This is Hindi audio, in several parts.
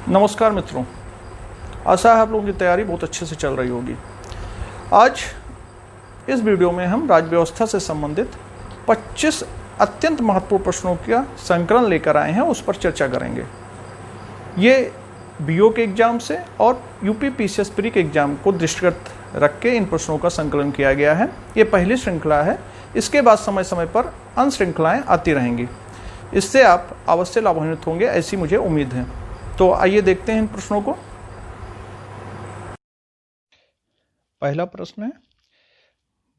नमस्कार मित्रों, आशा है आप लोगों की तैयारी बहुत अच्छे से चल रही होगी। आज इस वीडियो में हम राज्य व्यवस्था से संबंधित 25 अत्यंत महत्वपूर्ण प्रश्नों का संकलन लेकर आए हैं, उस पर चर्चा करेंगे। ये बीओ के एग्जाम से और यूपी पीसीएस प्री के एग्जाम को दृष्टिगत रख के इन प्रश्नों का संकलन किया गया है। ये पहली श्रृंखला है, इसके बाद समय समय पर अन्य श्रृंखलाएँ आती रहेंगी। इससे आप अवश्य लाभान्वित होंगे, ऐसी मुझे उम्मीद है। तो आइए देखते हैं इन प्रश्नों को। पहला प्रश्न है,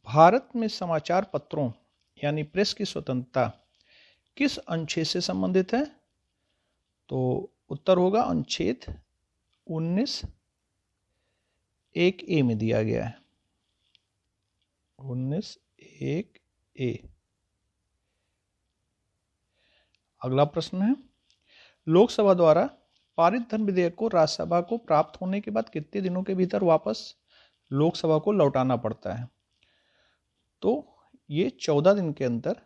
भारत में समाचार पत्रों यानी प्रेस की स्वतंत्रता किस अनुच्छेद से संबंधित है? तो उत्तर होगा अनुच्छेद 19(1)(a) में दिया गया है। 19(1)(a). अगला प्रश्न है, लोकसभा द्वारा पारित धन विधेयक को राज्यसभा को प्राप्त होने के बाद कितने दिनों के भीतर वापस लोकसभा को लौटाना पड़ता है? तो ये 14 दिन के अंदर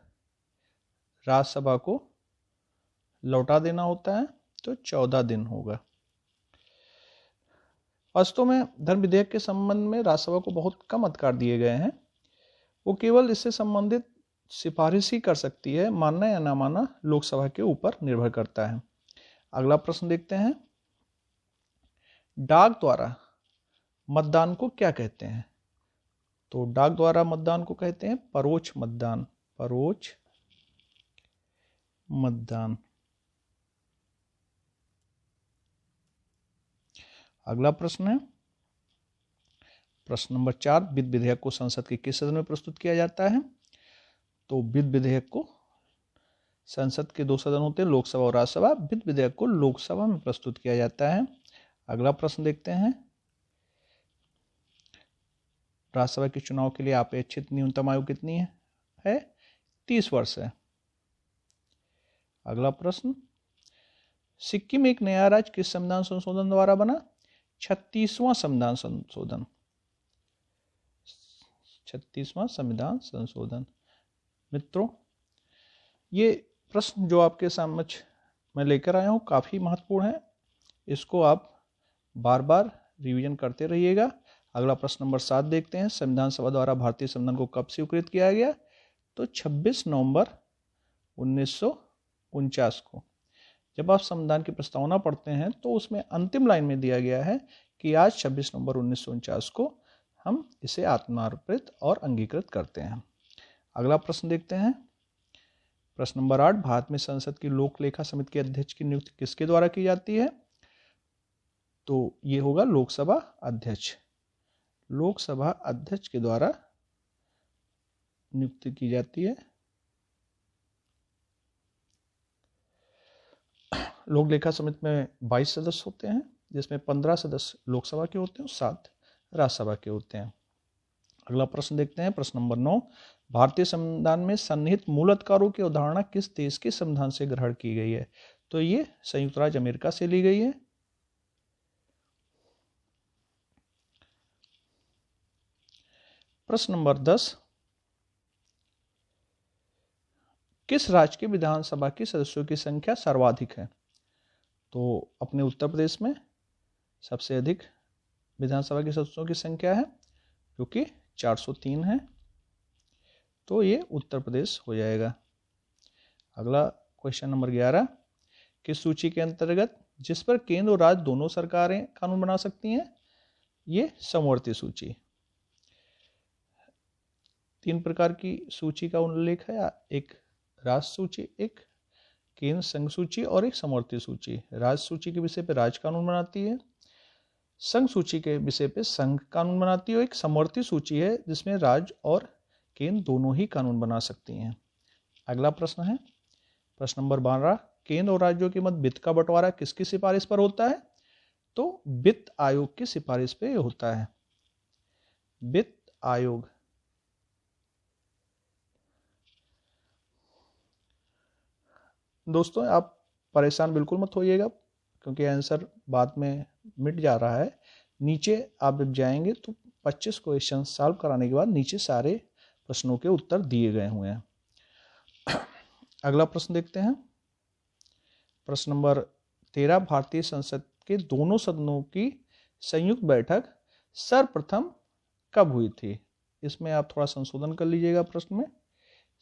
राज्यसभा को लौटा देना होता है, तो 14 दिन होगा। वास्तव में धन विधेयक के संबंध में राज्यसभा को बहुत कम अधिकार दिए गए हैं। वो केवल इससे संबंधित सिफारिश ही कर सकती है, मानना या ना मानना लोकसभा के ऊपर निर्भर करता है। अगला प्रश्न देखते हैं, डाक द्वारा मतदान को क्या कहते हैं? तो डाक द्वारा मतदान को कहते हैं परोक्ष मतदान। परोक्ष मतदान। अगला प्रश्न है, प्रश्न नंबर 4, वित्त विधेयक को संसद के किस सदन में प्रस्तुत किया जाता है? तो वित्त विधेयक को संसद के 2 सदन होते हैं, लोकसभा और राज्यसभा। वित्त विधेयक को लोकसभा में प्रस्तुत किया जाता है। अगला प्रश्न देखते हैं, राज्यसभा के चुनाव के लिए अपेक्षित न्यूनतम आयु कितनी है? 30 वर्ष है। अगला प्रश्न, सिक्किम एक नया राज्य किस संविधान संशोधन द्वारा बना? 36वां संविधान संशोधन। 36वां संविधान संशोधन। मित्रों, ये प्रश्न जो आपके समक्ष मैं लेकर आया हूँ काफ़ी महत्वपूर्ण है। इसको आप बार बार रिवीजन करते रहिएगा। अगला प्रश्न नंबर 7 देखते हैं, संविधान सभा द्वारा भारतीय संविधान को कब स्वीकृत किया गया? तो 26 नवंबर 1949 को। जब आप संविधान की प्रस्तावना पढ़ते हैं तो उसमें अंतिम लाइन में दिया गया है कि आज 26 नवंबर 1949 को हम इसे आत्मार्पित और अंगीकृत करते हैं। अगला प्रश्न देखते हैं, प्रश्न नंबर 8, भारत में संसद की लोक लेखा समिति के अध्यक्ष की नियुक्ति किसके द्वारा की जाती है? तो ये होगा लोकसभा अध्यक्ष। लोकसभा अध्यक्ष के द्वारा नियुक्ति की जाती है। लोक लेखा समिति में 22 सदस्य होते हैं, जिसमें 15 सदस्य लोकसभा के होते हैं और 7 राज्यसभा के होते हैं। अगला प्रश्न देखते हैं, प्रश्न नंबर 9, भारतीय संविधान में सन्निहित मूल अधिकारों की अवधारणा किस देश के संविधान से ग्रहण की गई है? तो ये संयुक्त राज्य अमेरिका से ली गई है। प्रश्न नंबर 10, किस राज्य के विधानसभा की सदस्यों की संख्या सर्वाधिक है? तो अपने उत्तर प्रदेश में सबसे अधिक विधानसभा के सदस्यों की संख्या है, जो कि 403 है। तो ये उत्तर प्रदेश हो जाएगा। अगला क्वेश्चन नंबर 11, किस सूची के अंतर्गत जिस पर केंद्र और राज्य दोनों सरकारें कानून बना सकती हैं? ये समवर्ती सूची। 3 प्रकार की सूची का उल्लेख है, एक राज्य सूची, एक केंद्र संघ सूची और एक समवर्ती सूची। राज्य सूची के विषय पे राज्य कानून बनाती है, संघ सूची के विषय पे संघ कानून बनाती है, और एक समवर्ती सूची है जिसमें राज्य और केंद्र दोनों ही कानून बना सकती हैं। अगला प्रश्न है, प्रश्न नंबर 12, केंद्र और राज्यों के मध्य वित्त का बंटवारा किसकी सिफारिश पर होता है? तो वित्त आयोग की सिफारिश पे होता है। वित्त आयोग। दोस्तों, आप परेशान बिल्कुल मत होइएगा, क्योंकि आंसर बाद में मिट जा रहा है। नीचे आप जब जाएंगे तो 25 क्वेश्चन सॉल्व कराने के बाद नीचे सारे प्रश्नों के उत्तर दिए गए हुए हैं। अगला प्रश्न देखते हैं, प्रश्न नंबर 13, भारतीय संसद के दोनों सदनों की संयुक्त बैठक सर्वप्रथम कब हुई थी? इसमें आप थोड़ा संशोधन कर लीजिएगा प्रश्न में,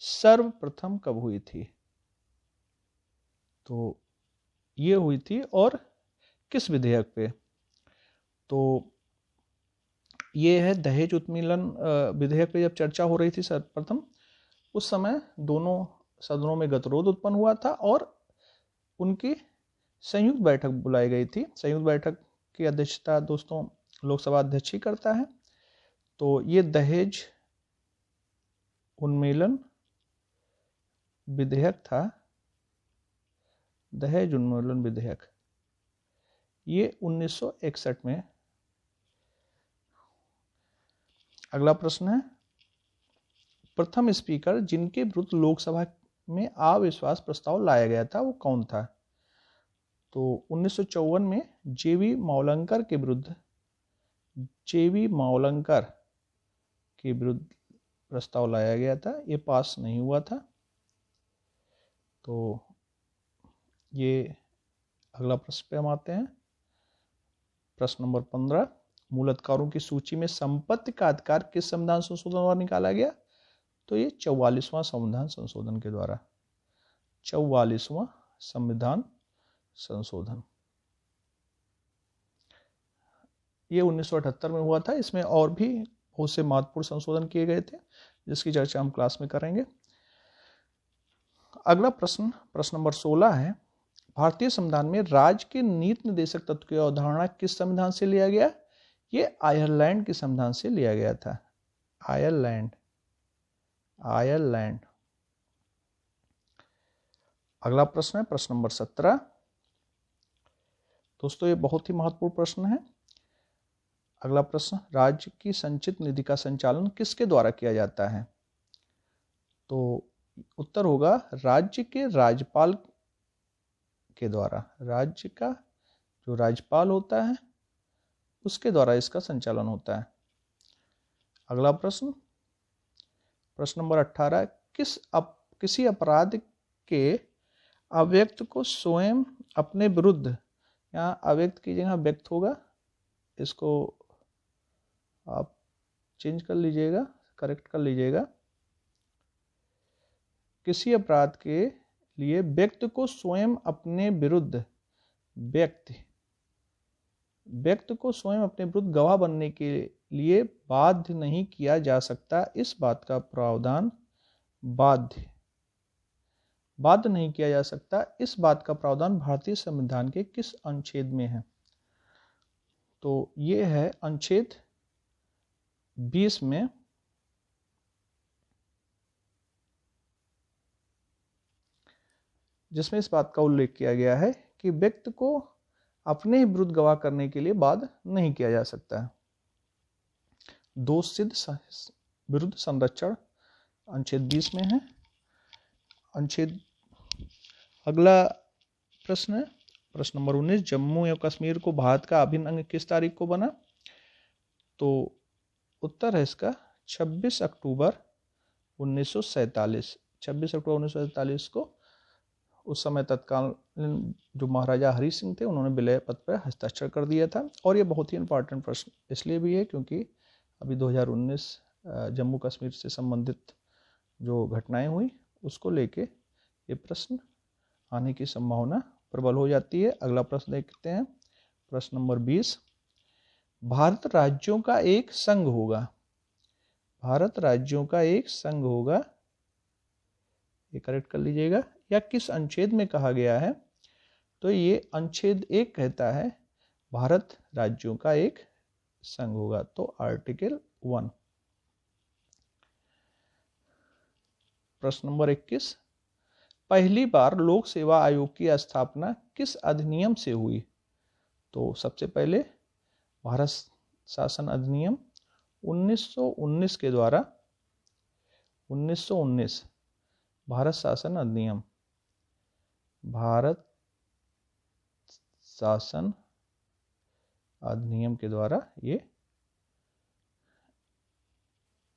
सर्वप्रथम कब हुई थी? तो ये हुई थी और किस विधेयक पे? तो ये है दहेज उत्पीड़न विधेयक पे जब चर्चा हो रही थी सर्वप्रथम, उस समय दोनों सदनों में गतिरोध उत्पन्न हुआ था और उनकी संयुक्त बैठक बुलाई गई थी। संयुक्त बैठक की अध्यक्षता दोस्तों लोकसभा अध्यक्ष ही करता है। तो ये दहेज उन्मूलन विधेयक था, दहेज उन्मूलन विधेयक, ये 1961 में। अगला प्रश्न है, प्रथम स्पीकर जिनके विरुद्ध लोकसभा में अविश्वास प्रस्ताव लाया गया था वो कौन था? तो 1954 में जेवी मावलंकर के विरुद्ध प्रस्ताव लाया गया था, ये पास नहीं हुआ था। तो ये अगला प्रश्न पे हम आते हैं। प्रश्न नंबर 15, मूल अधिकारों की सूची में संपत्ति का अधिकार किस संविधान संशोधन द्वारा निकाला गया? तो ये 44वां संविधान संशोधन के द्वारा, 44वां संविधान संशोधन, ये 1978 में हुआ था। इसमें और भी बहुत से महत्वपूर्ण संशोधन किए गए थे जिसकी चर्चा हम क्लास में करेंगे। अगला प्रश्न, प्रश्न नंबर 16 है, भारतीय संविधान में राज्य के नीति निर्देशक तत्व की अवधारणा किस संविधान से लिया गया? ये आयरलैंड के संविधान से लिया गया था, आयरलैंड। अगला प्रश्न है प्रश्न नंबर 17। दोस्तों ये बहुत ही महत्वपूर्ण प्रश्न है। अगला प्रश्न, राज्य की संचित निधि का संचालन किसके द्वारा किया जाता है? तो उत्तर होगा राज्य के राज्यपाल के द्वारा, राज्य का जो राज्यपाल होता है उसके द्वारा इसका संचालन होता है। अगला प्रश्न, प्रश्न नंबर 18, किसी अपराध के अव्यक्त को स्वयं अपने विरुद्ध, यहाँ अव्यक्त की जगह व्यक्त होगा, इसको आप चेंज कर लीजिएगा, करेक्ट कर लीजिएगा। किसी अपराध के लिए व्यक्ति को स्वयं अपने विरुद्ध, व्यक्ति को स्वयं अपने विरुद्ध गवाह बनने के लिए बाध्य नहीं किया जा सकता, इस बात का प्रावधान, बाध्य नहीं किया जा सकता, इस बात का प्रावधान भारतीय संविधान के किस अनुच्छेद में है? तो ये है अनुच्छेद 20 में, जिसमें इस बात का उल्लेख किया गया है कि व्यक्ति को अपने ही विरुद्ध गवाह करने के लिए बाध्य नहीं किया जा सकता है। दोष सिद्ध विरुद्ध संरक्षण अनुच्छेद 20 में है। अनुच्छेद, अगला प्रश्न है प्रश्न नंबर 19, जम्मू एवं कश्मीर को भारत का अभिन्न अंग किस तारीख को बना? तो उत्तर है इसका 26 अक्टूबर 1947। 26 अक्टूबर 1947 को उस समय तत्कालीन जो महाराजा हरि सिंह थे उन्होंने विलय पत्र पर हस्ताक्षर कर दिया था। और ये बहुत ही इंपॉर्टेंट प्रश्न इसलिए भी है क्योंकि अभी 2019 जम्मू कश्मीर से संबंधित जो घटनाएं हुई उसको लेके ये प्रश्न आने की संभावना प्रबल हो जाती है। अगला प्रश्न देखते हैं प्रश्न नंबर 20, भारत राज्यों का एक संघ होगा, भारत राज्यों का एक संघ होगा, ये करेक्ट कर लीजिएगा, या किस अनुच्छेद में कहा गया है? तो ये अनुच्छेद 1 कहता है भारत राज्यों का एक संघ होगा, तो आर्टिकल 1। प्रश्न नंबर 21, पहली बार लोक सेवा आयोग की स्थापना किस अधिनियम से हुई? तो सबसे पहले भारत शासन अधिनियम 1919 के द्वारा, 1919 भारत शासन अधिनियम, भारत शासन अधिनियम के द्वारा ये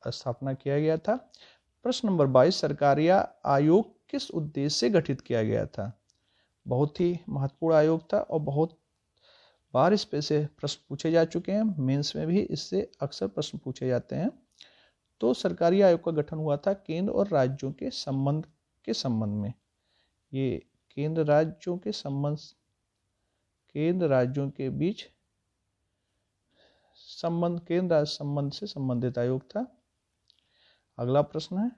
स्थापना किया गया था। प्रश्न नंबर 22, सरकारी आयोग किस उद्देश्य से गठित किया गया था? बहुत ही महत्वपूर्ण आयोग था और बहुत बार इस पे से प्रश्न पूछे जा चुके हैं, मेंस में भी इससे अक्सर प्रश्न पूछे जाते हैं। तो सरकारी आयोग का गठन हुआ था केंद्र और राज्यों के संबंध में। ये केंद्र राज्यों के बीच संबंध, केंद्र राज्य संबंध से संबंधित आयोग था। अगला प्रश्न है,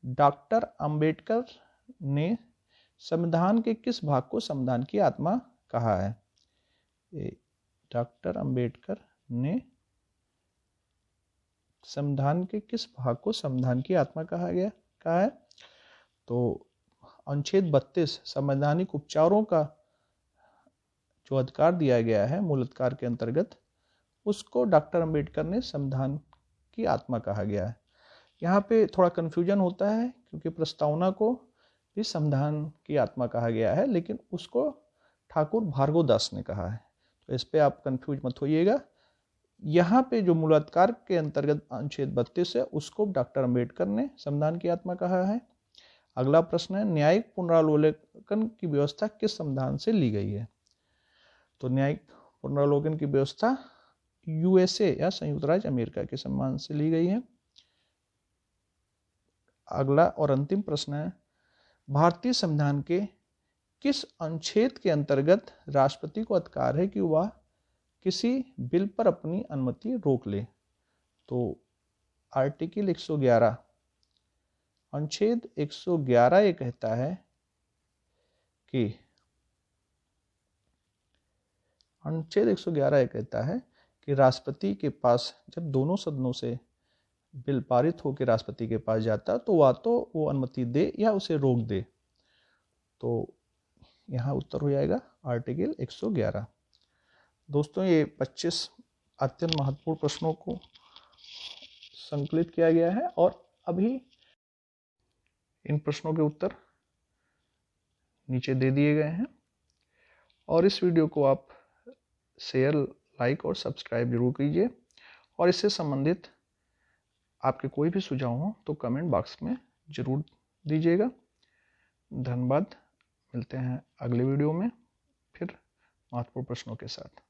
डॉक्टर अंबेडकर ने संविधान के किस भाग को संविधान की आत्मा कहा है? डॉक्टर अंबेडकर ने संविधान के किस भाग को संविधान की आत्मा कहा है? तो अनुच्छेद 32 संवैधानिक उपचारों का जो अधिकार दिया गया है मूल अधिकार के अंतर्गत, उसको डॉक्टर अंबेडकर ने संविधान की आत्मा कहा गया है। यहाँ पे थोड़ा कन्फ्यूजन होता है क्योंकि प्रस्तावना को भी संविधान की आत्मा कहा गया है, लेकिन उसको ठाकुर भार्गव दास ने कहा है, तो इस पे आप कंफ्यूज मत होइएगा। यहाँ पे जो मूलाधिकार के अंतर्गत अनुच्छेद 32 है, उसको डॉक्टर अंबेडकर ने संविधान की आत्मा कहा है। अगला प्रश्न है, न्यायिक पुनरावलोकन की व्यवस्था किस संविधान से ली गई है? तो न्यायिक पुनरावलोकन की व्यवस्था यूएसए या संयुक्त राज्य अमेरिका के संविधान से ली गई है। अगला और अंतिम प्रश्न है, भारतीय संविधान के किस अनुच्छेद के अंतर्गत राष्ट्रपति को अधिकार है कि वह किसी बिल पर अपनी अनुमति रोक ले? तो आर्टिकल 111, अनुच्छेद 111 ये कहता है कि अनुच्छेद 111 ये कहता है कि राष्ट्रपति के पास जब दोनों सदनों से बिल पारित होकर राष्ट्रपति के पास जाता तो वो अनुमति दे या उसे रोक दे। तो यहाँ उत्तर हो जाएगा आर्टिकल 111। दोस्तों, ये 25 अत्यंत महत्वपूर्ण प्रश्नों को संकलित किया गया है और अभी इन प्रश्नों के उत्तर नीचे दे दिए गए हैं। और इस वीडियो को आप शेयर, लाइक और सब्सक्राइब जरूर कीजिए। और इससे संबंधित आपके कोई भी सुझाव हो तो कमेंट बॉक्स में जरूर दीजिएगा। धन्यवाद। मिलते हैं अगले वीडियो में फिर महत्वपूर्ण प्रश्नों के साथ।